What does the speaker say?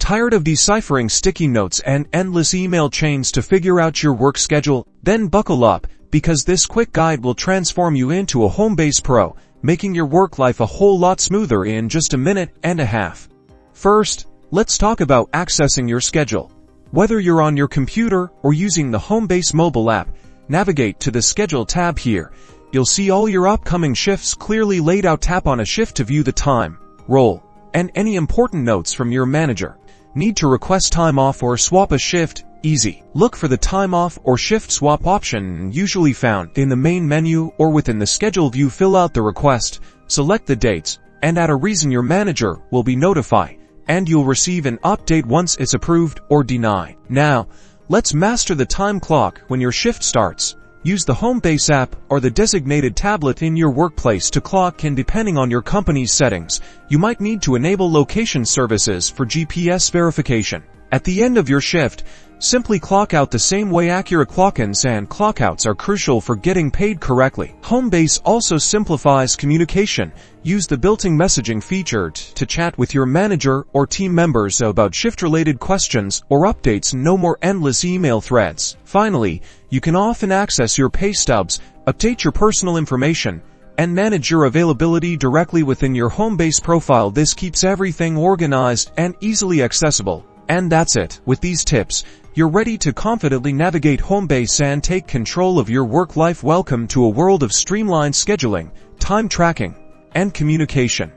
Tired of deciphering sticky notes and endless email chains to figure out your work schedule? Then buckle up, because this quick guide will transform you into a Homebase pro, making your work life a whole lot smoother in just a minute and a half. First, let's talk about accessing your schedule. Whether you're on your computer or using the Homebase mobile app, navigate to the Schedule tab here. You'll see all your upcoming shifts clearly laid out. Tap on a shift to view the time, role, and any important notes from your manager. Need to request time off or swap a shift? Easy. Look for the time off or shift swap option, usually found in the main menu or within the schedule view. Fill out the request, select the dates, and add a reason. Your manager will be notified, and you'll receive an update once it's approved or denied. Now, let's master the time clock when your shift starts. Use the Homebase app or the designated tablet in your workplace to clock in. Depending on your company's settings, you might need to enable location services for GPS verification. At the end of your shift, simply clock out the same way. Accurate clock-ins and clock-outs are crucial for getting paid correctly. Homebase also simplifies communication. Use the built-in messaging feature to chat with your manager or team members about shift-related questions or updates. No more endless email threads. Finally, you can often access your pay stubs, update your personal information, and manage your availability directly within your Homebase profile. This keeps everything organized and easily accessible. And that's it. With these tips, you're ready to confidently navigate Homebase and take control of your work life. Welcome to a world of streamlined scheduling, time tracking, and communication.